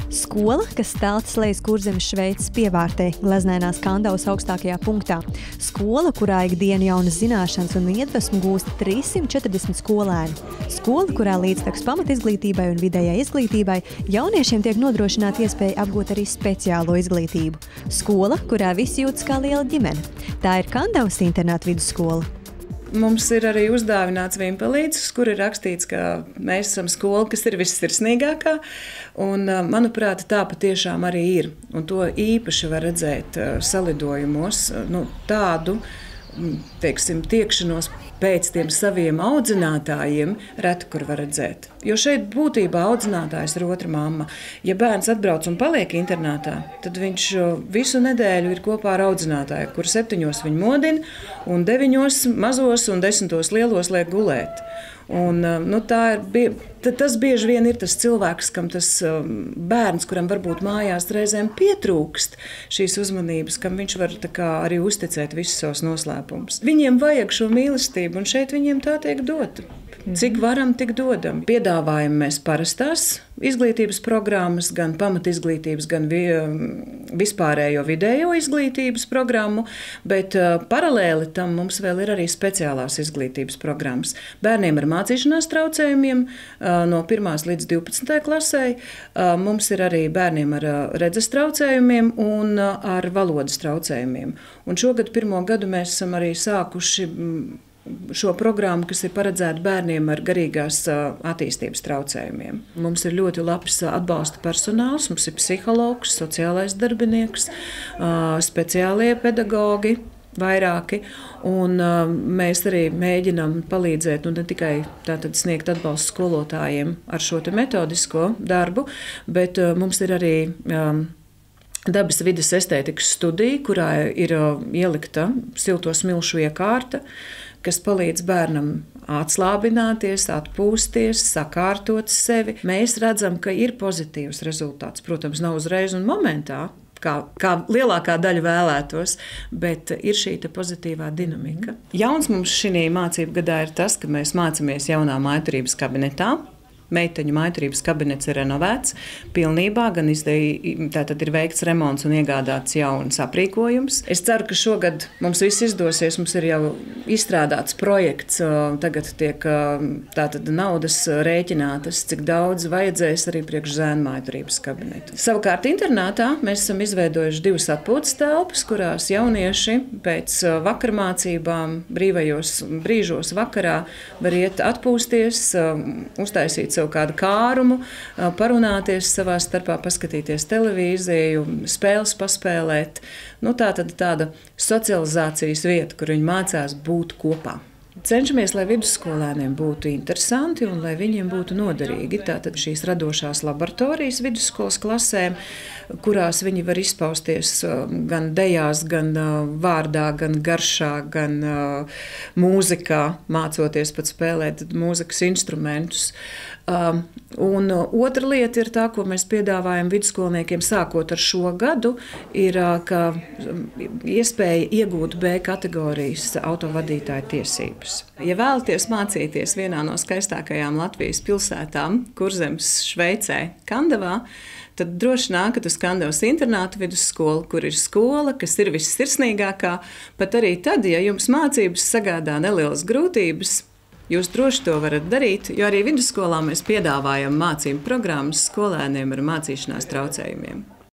Skola, kas steltas lejas Kurzemes Šveices pievārtē, gleznainās Kandavas augstākajā punktā. Skola, kurā ikdienu jaunas zināšanas un iedvesmu gūst 340 skolēni. Skola, kurā līdztekus pamatizglītībai un vidējai izglītībai jauniešiem tiek nodrošināta iespēja apgūt arī speciālo izglītību. Skola, kurā visi jūtas kā liela ģimene. Tā ir Kandavas internāta vidusskola. Mums ir arī uzdāvināts vienpalīdzes, kur ir rakstīts, ka mēs esam skola, kas ir vissirsnīgākā. Un, manuprāt, tā patiešām arī ir. Un to īpaši var redzēt salidojumos, tādu, teiksim, tiekšanos pēc tiem saviem audzinātājiem reti, kur var redzēt. Jo šeit būtībā audzinātājs ir otra mamma. Ja bērns atbrauc un paliek internātā, tad viņš visu nedēļu ir kopā ar audzinātāju, kur 7 viņu modina, un 9 mazos un 10 lielos liek gulēt. Un, tas bieži vien ir tas cilvēks, kam tas bērns, kuram varbūt mājās reizēm pietrūkst šīs uzmanības, kam viņš var arī uzticēt visus savus noslēpumus. Viņiem vajag šo mīlestību, un šeit viņiem tā tiek dota. Cik varam, tik dodam. Piedāvājam mēs parastās izglītības programmas, gan pamatizglītības, gan vispārējo vidējo izglītības programmu, bet paralēli tam mums vēl ir arī speciālās izglītības programmas. Bērniem ar mācīšanās traucējumiem no 1. līdz 12. klasē, mums ir arī bērniem ar redzes traucējumiem un ar valodas traucējumiem. Un šogad 1. gadu mēs esam arī sākuši šo programmu, kas ir paredzēta bērniem ar garīgās attīstības traucējumiem. Mums ir ļoti labs atbalsta personāls, mums ir psihologs, sociālais darbinieks, speciālie pedagogi, vairāki, un mēs arī mēģinām palīdzēt, ne tikai sniegt atbalstu skolotājiem ar šo metodisko darbu, bet mums ir arī dabas vides estētikas studija, kurā ir ielikta silto smilšu iekārta, kas palīdz bērnam atslābināties, atpūsties, sakārtot sevi. Mēs redzam, ka ir pozitīvs rezultāts. Protams, nav uzreiz un momentā, kā lielākā daļa vēlētos, bet ir šī pozitīvā dinamika. Jauns mums šī mācību gadā ir tas, ka mēs mācāmies jaunā mājturības kabinetā. Meiteņu mājturības kabinets ir renovēts pilnībā, gan ir veikts remonts un iegādāts jauns aprīkojums. Es ceru, ka šogad mums viss izdosies, mums ir jau izstrādāts projekts, tagad tiek naudas rēķinātas, cik daudz vajadzēs arī priekš zēnu mājturības kabinetu. Savukārt internātā mēs esam izveidojuši 2 atpūtas telpas, kurās jaunieši pēc vakarmācībām brīvajos brīžos vakarā var iet atpūsties, uztaisīt sev kādu kārumu, parunāties savā starpā, paskatīties televīziju, spēles paspēlēt. Tāda socializācijas vieta, kur viņi mācās būt kopā. Cenšamies, lai vidusskolēniem būtu interesanti un lai viņiem būtu noderīgi. Tātad šīs radošās laboratorijas vidusskolas klasēm, kurās viņi var izpausties gan dejās, gan vārdā, gan garšā, gan mūzikā, mācoties pat spēlēt mūzikas instrumentus. Un otra lieta ir tā, ko mēs piedāvājam vidusskolniekiem sākot ar šo gadu, ir ka iespēja iegūt B kategorijas autovadītāja tiesības. Ja vēlaties mācīties vienā no skaistākajām Latvijas pilsētām, Kurzemes Šveicē, Kandavā, tad droši nākat uz Kandavas internāta vidusskolu, kur ir skola, kas ir vissirsnīgākā, pat arī tad, ja jums mācības sagādā nelielas grūtības, jūs droši to varat darīt, jo arī vidusskolā mēs piedāvājam mācību programmas skolēniem ar mācīšanās traucējumiem.